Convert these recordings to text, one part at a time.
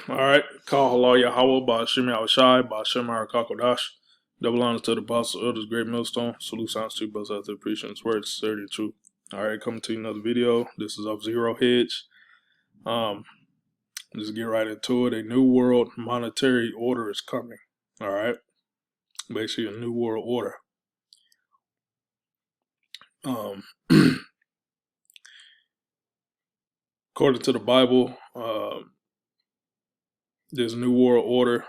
All right. Call halal Yahweh by Shemi Awashai by Shemar Kakodash. Double honors to the apostle elders, great millstone. Salute sounds to both out there preaching his words, sincerity and truth. All right, coming to another video. This is of Zero Hedge. Let's get right into it. A new world monetary order is coming. All right. Basically a new world order. According to the Bible, this new world order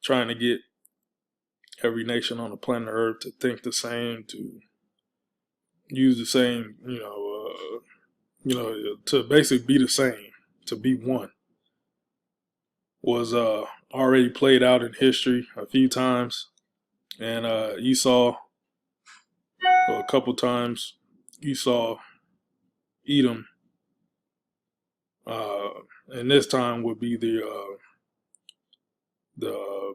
trying to get every nation on the planet Earth to think the same, to use the same, to basically be the same, to be one, was already played out in history a few times, and Esau, a couple times, Esau, Edom, and this time would be the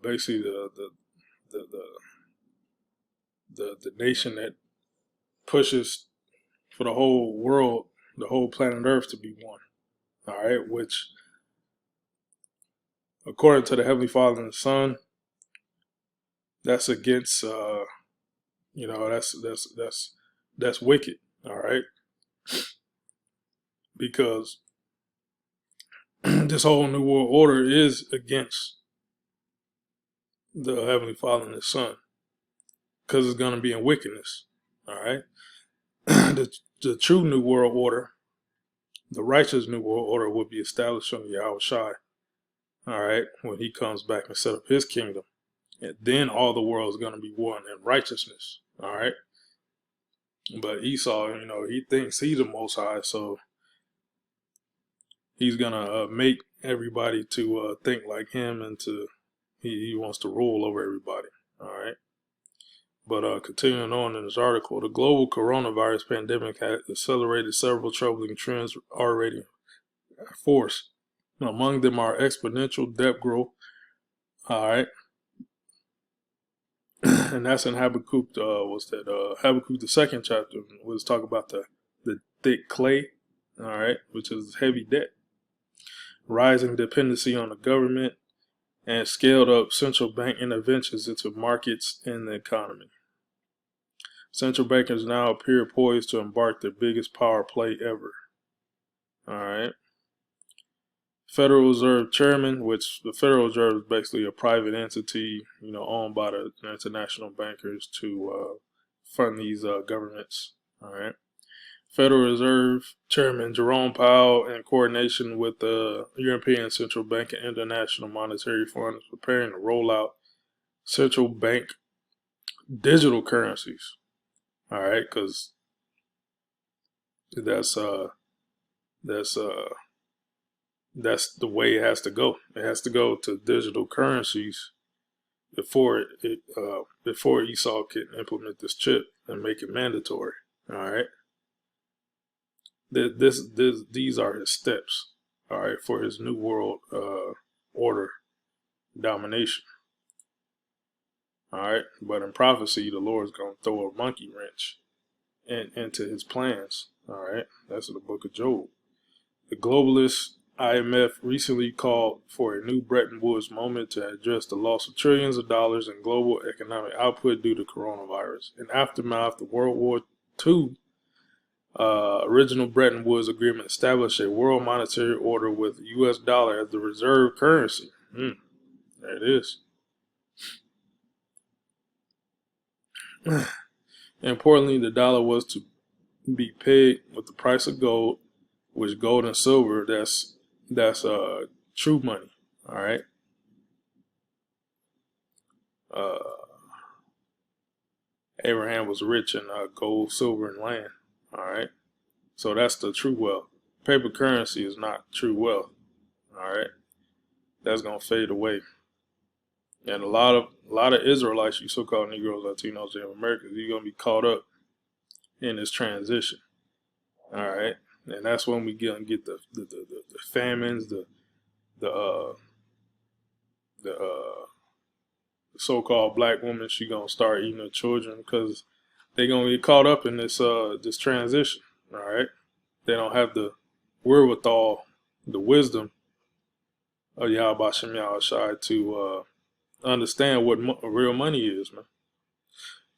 basically the nation that pushes for the whole world, the whole planet Earth to be one. All right, which according to the Heavenly Father and the Son, that's against that's wicked. All right, because this whole new world order is against the Heavenly Father and the Son, because it's going to be in wickedness. All right, the true new world order, the righteous new world order, will be established under Yahweh Shai. All right, when he comes back and set up his kingdom, and then all the world is going to be one in righteousness. All right, but Esau, he thinks he's the Most High, so he's gonna make everybody to think like him, and he wants to rule over everybody. All right. But continuing on in this article, the global coronavirus pandemic has accelerated several troubling trends already in force. Among them are exponential debt growth. All right. And that's in Habakkuk, Habakkuk, the second chapter, was talk about the thick clay, all right, which is heavy debt, rising dependency on the government, and scaled up central bank interventions into markets and the economy. Central bankers now appear poised to embark their biggest power play ever. All right. Federal Reserve Chairman, which the Federal Reserve is basically a private entity, owned by the international bankers to fund these governments. All right. Federal Reserve Chairman Jerome Powell, in coordination with the European Central Bank and International Monetary Fund, is preparing to roll out central bank digital currencies. All right, because that's the way it has to go. It has to go to digital currencies before Esau can implement this chip and make it mandatory. All right. These are his steps. All right, for his new world order domination. All right, but in prophecy, the Lord's going to throw a monkey wrench into his plans. All right, that's in the book of Job. The globalist IMF recently called for a new Bretton Woods moment to address the loss of trillions of dollars in global economic output due to coronavirus. In aftermath of World War II, original Bretton Woods agreement established a world monetary order with the U.S. dollar as the reserve currency. There it is. Importantly, the dollar was to be pegged with the price of gold, which gold and silver, that's true money. All right. Abraham was rich in gold, silver, and land. All right. So that's the true wealth. Paper currency is not true wealth. All right. That's gonna fade away. And a lot of Israelites, you so-called Negroes, Latinos, and Americans, you're gonna be caught up in this transition. All right, and that's when we get the famines, the so-called black woman. She gonna start eating her children because they gonna get caught up in this transition. All right, they don't have the wherewithal the wisdom of Yahweh Shem Shai to understand what real money is, man.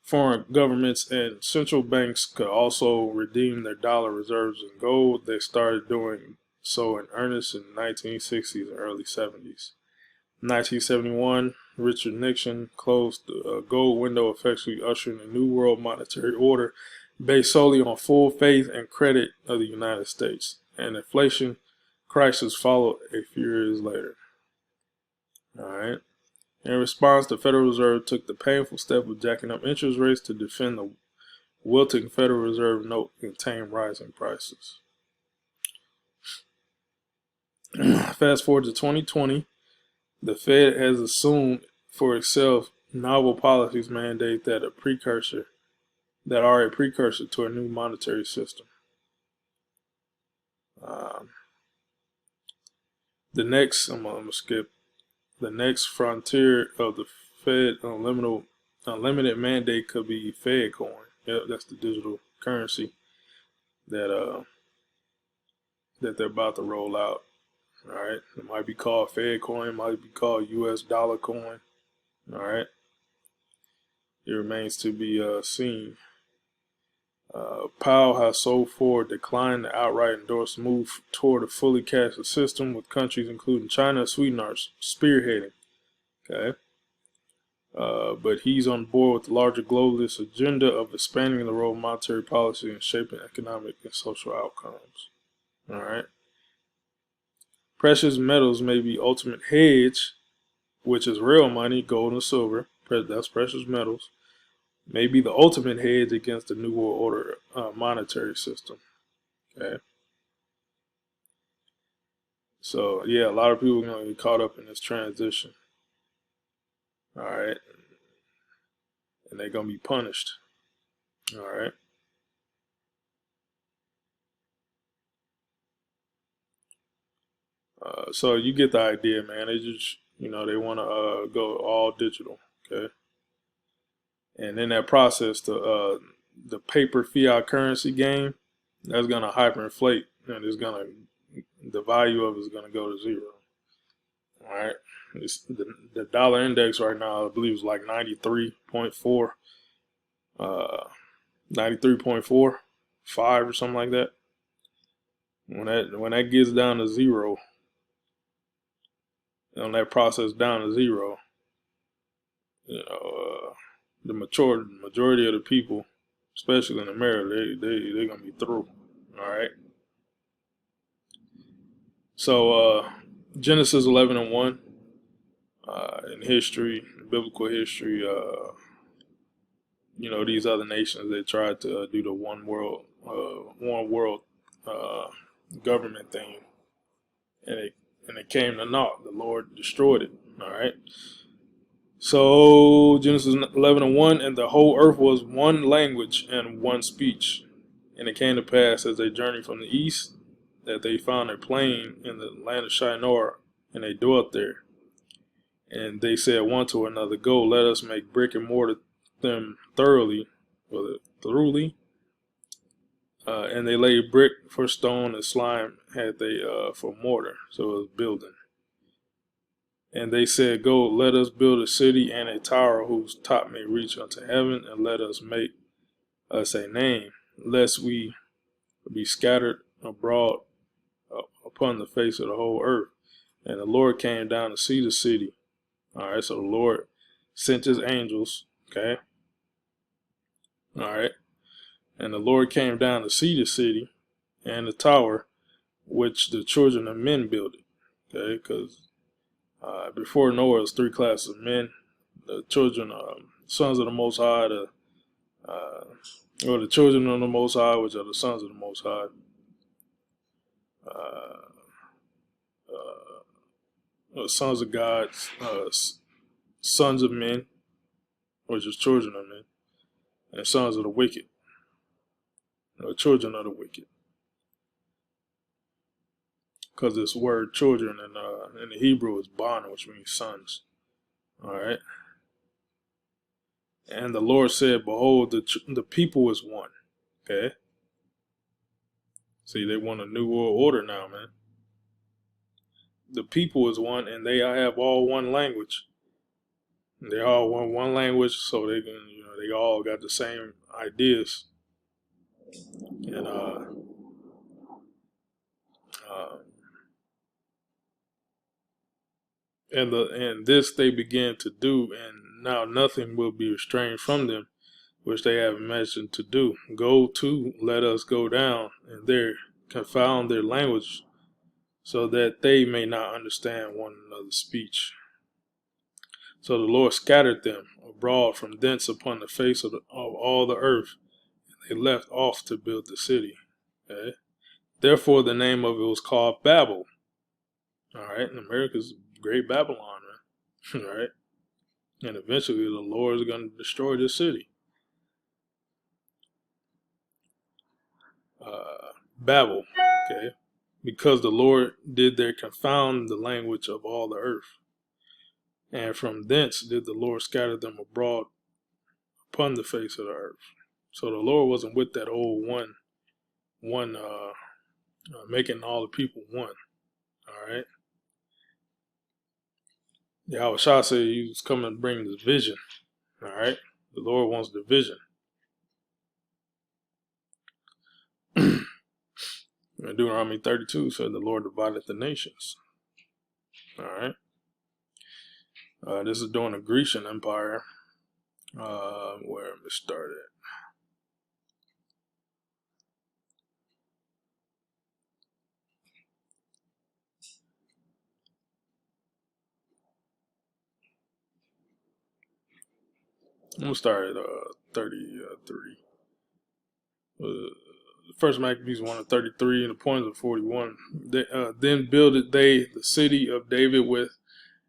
Foreign governments and central banks could also redeem their dollar reserves in gold. They started doing so in earnest in the 1960s and early 70s. 1971, Richard Nixon closed the gold window, effectively ushering a new world monetary order based solely on full faith and credit of the United States. And inflation crisis followed a few years later. All right. In response, the Federal Reserve took the painful step of jacking up interest rates to defend the wilting Federal Reserve note and tame rising prices. Fast forward to 2020, the Fed has assumed for itself novel policies mandate that are a precursor to a new monetary system. The next, I'm gonna skip. The next frontier of the Fed unlimited mandate could be Fed coin. Yep, that's the digital currency that they're about to roll out. All right, it might be called Fed coin, might be called U.S. dollar coin. All right, it remains to be seen. Powell has so far declined the outright endorsed move toward a fully cashless system, with countries including China and Sweden are spearheading. Okay. But he's on board with the larger globalist agenda of expanding the role of monetary policy and shaping economic and social outcomes. All right. Precious metals may be ultimate hedge, which is real money, gold and silver. That's precious metals. May be the ultimate hedge against the New World Order monetary system. Okay. So, yeah, a lot of people are going to get caught up in this transition. All right. And they're going to be punished. All right. So you get the idea, man. They just, they want to go all digital. Okay. And in that process, the paper fiat currency game, that's going to hyperinflate, and the value of it is going to go to zero. All right. The dollar index right now, I believe, is like 93.4, 93.45 or something like that. When that gets down to zero, on that process down to zero, the majority of the people, especially in America, they're gonna be through. All right. So Genesis 11:1, in history, biblical history, these other nations, they tried to do the one world government thing, and it came to naught. The Lord destroyed it. All right. So Genesis 11:1, and the whole earth was one language and one speech. And it came to pass as they journeyed from the east that they found a plain in the land of Shinar, and they dwelt there. And they said one to another, "Go, let us make brick and mortar them thoroughly." And they laid brick for stone, and slime had they for mortar. So it was building. And they said, "Go, let us build a city and a tower whose top may reach unto heaven, and let us make us a name, lest we be scattered abroad upon the face of the whole earth." And the Lord came down to see the city. All right, so the Lord sent his angels. Okay. All right. And the Lord came down to see the city and the tower which the children of men builded. Okay, because before Noah, it was three classes of men: the children, sons of the Most High, or the children of the Most High, which are the sons of the Most High, sons of God, sons of men, which is children of men, and sons of the wicked, children of the wicked. Because this word children in the Hebrew is ban, which means sons. All right. And the Lord said, "Behold, the people is one." Okay. See, they want a new world order now, man. the people is one, and they have all one language. They all one language, so they can, they all got the same ideas. And uh, and this they began to do, and now nothing will be restrained from them, which they have imagined to do. Go to, let us go down, and there confound their language, so that they may not understand one another's speech. So the Lord scattered them abroad from thence upon the face of all the earth, and they left off to build the city. Okay? Therefore, the name of it was called Babel. All right, and America's Great Babylon, right? All right, and eventually the Lord is going to destroy this city. Babel, okay, because the Lord did there confound the language of all the earth, and from thence did the Lord scatter them abroad upon the face of the earth. So the Lord wasn't with that old one making all the people one. All right. Yahweh Shah said he was coming to bring division. All right. The Lord wants division. Deuteronomy 32 said the Lord divided the nations. All right. This is during the Grecian Empire, where it started. I'm going to start at 33. First Maccabees 1:33, and the points of 41. Then builded they the city of David with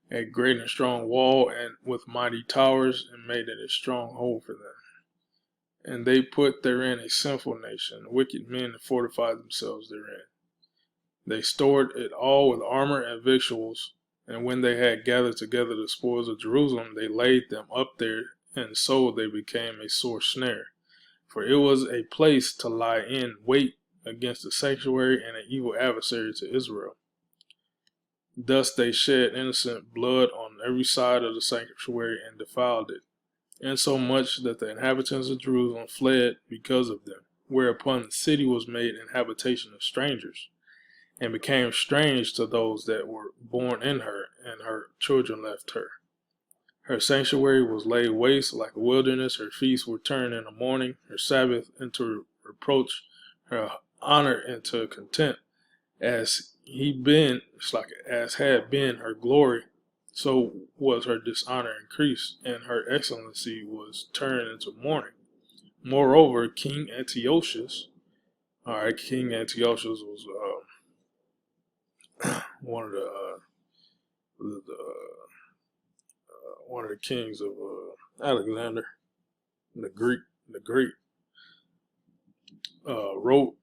a great and strong wall, and with mighty towers, and made it a stronghold for them. And they put therein a sinful nation, wicked men, and fortified themselves therein. They stored it all with armor and victuals, and when they had gathered together the spoils of Jerusalem, they laid them up there, and so they became a sore snare. For it was a place to lie in wait against the sanctuary and an evil adversary to Israel. Thus they shed innocent blood on every side of the sanctuary and defiled it, insomuch that the inhabitants of Jerusalem fled because of them, whereupon the city was made an habitation of strangers, and became strange to those that were born in her, and her children left her. Her sanctuary was laid waste like a wilderness. Her feasts were turned into mourning, her Sabbath into reproach, her honor into contempt. As had been her glory, so was her dishonor increased, and her excellency was turned into mourning. Moreover, King Antiochus, King Antiochus was one of the kings of Alexander, the Greek, wrote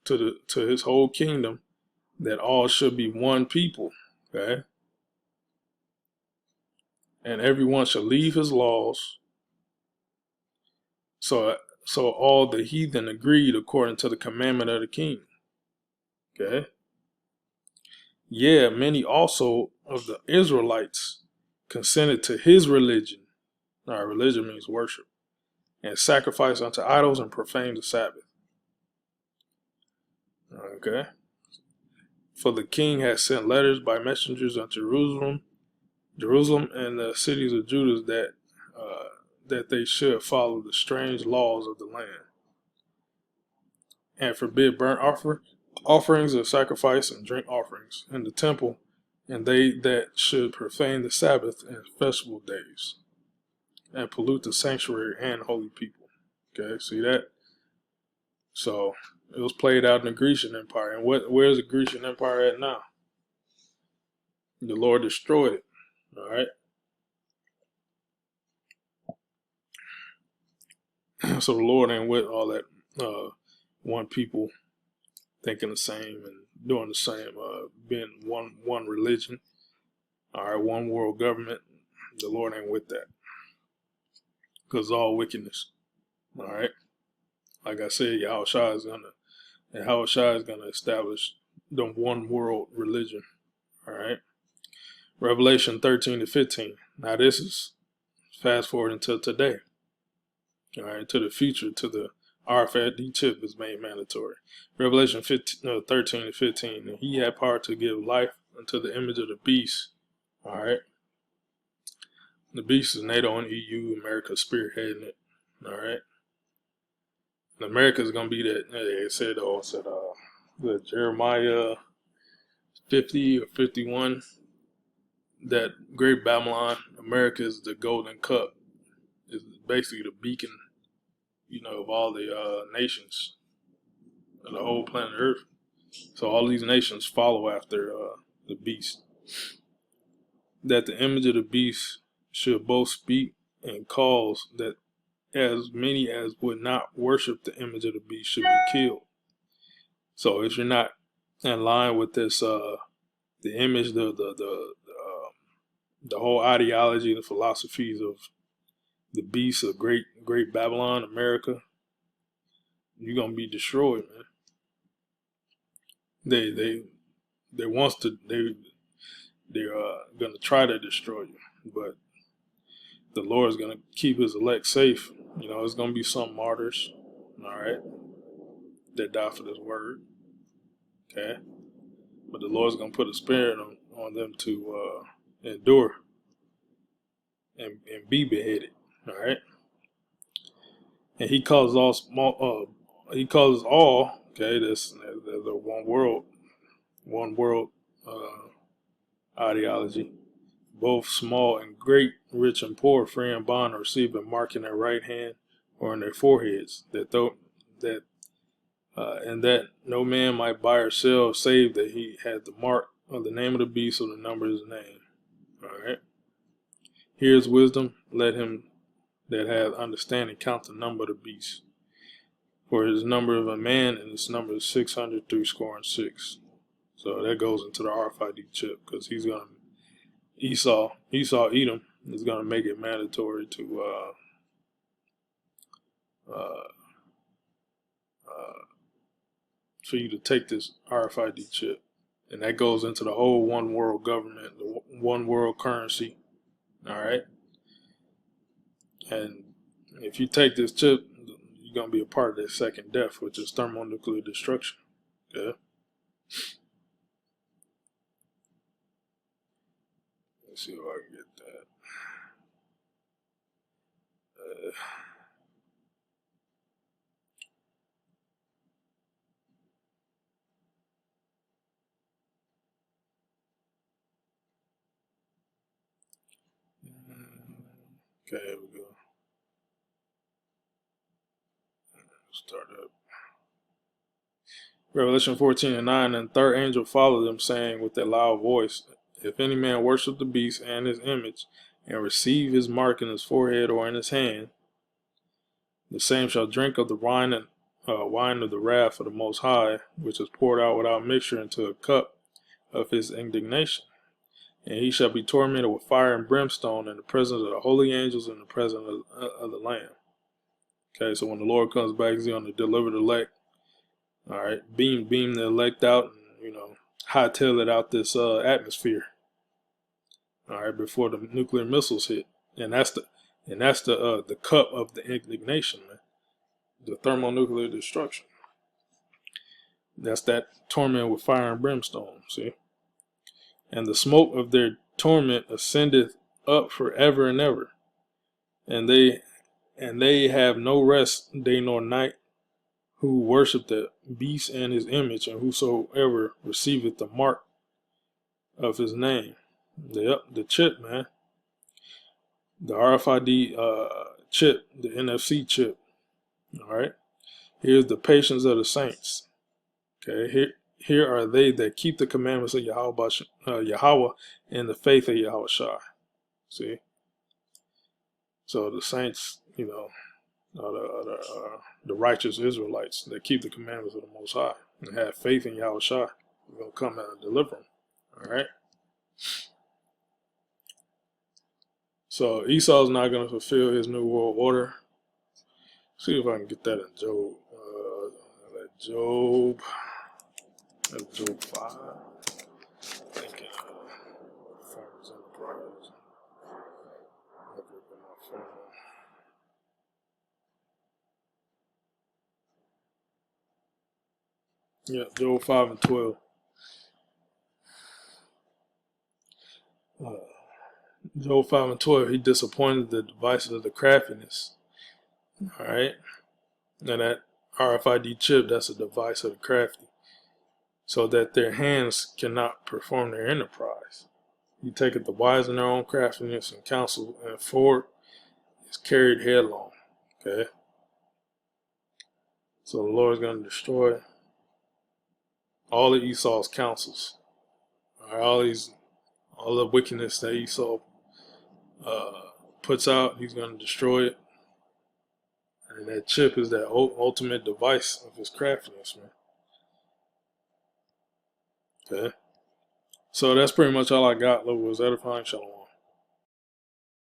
to his whole kingdom that all should be one people, okay, and everyone shall leave his laws. So all the heathen agreed according to the commandment of the king, okay. Yeah, many also of the Israelites consented to his religion. Our religion means worship, and sacrifice unto idols and profane the Sabbath. Okay. For the king had sent letters by messengers unto Jerusalem and the cities of Judah that they should follow the strange laws of the land, and forbid burnt offerings of sacrifice and drink offerings in the temple, and they that should profane the Sabbath and festival days, and pollute the sanctuary and holy people. Okay, see that? So it was played out in the Grecian Empire. And where's the Grecian Empire at now? The Lord destroyed it. All right. So the Lord ain't with all that one people thinking the same and doing the same, being one religion. All right, one world government. The Lord ain't with that, because it's all wickedness. All right. Like I said, Yahweh Shah is gonna establish the one world religion. All right. Revelation 13 to 15. Now this is fast forward until today. All right, to the future, to the RFID chip is made mandatory. Revelation 13 to 15. And he had power to give life unto the image of the beast. All right. The beast is NATO and EU. America spearheading it. All right. And America is going to be that. It said, Jeremiah 50 or 51. That great Babylon, America is the golden cup. It's basically the beacon, of all the nations of the whole planet Earth. So all these nations follow after the beast. That the image of the beast should both speak and cause that as many as would not worship the image of the beast should be killed. So if you're not in line with this, the image, the whole ideology, the philosophies of the beast of great Babylon, America, you're gonna be destroyed, man. They're gonna try to destroy you, but the Lord's gonna keep His elect safe. It's gonna be some martyrs, all right, that die for this word, okay. But the Lord's gonna put a spirit on them to endure and be beheaded, all right. And He calls all small. He calls all. Okay, there's a one world ideology. Both small and great, rich and poor, free and bond, receive a mark in their right hand or in their foreheads, and that no man might buy or sell, save that he had the mark of the name of the beast or the number of his name. All right. Here's wisdom. Let him that hath understanding count the number of the beast. For his number of a man, and his number is 666. So that goes into the RFID chip, because Esau Edom is gonna make it mandatory to for you to take this RFID chip, and that goes into the whole one world government, the one world currency. All right, and if you take this chip, you're gonna be a part of that second death, which is thermonuclear destruction. Okay. Let's see if I can get that. Okay, here we go. Start up. Revelation 14 and 9. And the third angel followed them, saying with a loud voice, if any man worship the beast and his image, and receive his mark in his forehead or in his hand, the same shall drink of the wine of the wrath of the Most High, which is poured out without mixture into a cup of his indignation. And he shall be tormented with fire and brimstone in the presence of the holy angels and the presence of the Lamb. Okay, so when the Lord comes back, he's going to deliver the elect. All right, beam the elect out, and hightail it out this atmosphere. All right, before the nuclear missiles hit, and that's the cup of the indignation, man. The thermonuclear destruction. That's that torment with fire and brimstone. See, and the smoke of their torment ascendeth up forever and ever, and they have no rest day nor night, who worship the beast and his image, and whosoever receiveth the mark of his name. The chip, man. The RFID chip, the NFC chip. All right. Here's the patience of the saints. Okay. Here are they that keep the commandments of Yahweh and the faith of Yahweh Shai. See. So the saints, the righteous Israelites that keep the commandments of the Most High and have faith in Yahweh Shai. We're going to come out and deliver them. All right. So Esau's not going to fulfill his new world order. See if I can get that in Job. Job 5. I think Yeah, Job 5 and 12. Uh, Job 5 and 12, he disappointed the devices of the craftiness. All right. Now that RFID chip, that's a device of the crafty, so that their hands cannot perform their enterprise. He taketh the wise in their own craftiness, and counsel and forward is carried headlong. Okay. So the Lord is going to destroy all of Esau's counsels. All the wickedness that Esau puts out, he's going to destroy it. And that chip is that ultimate device of his craftiness, man. Okay. So that's pretty much all I got. Love was edifying. Shalom.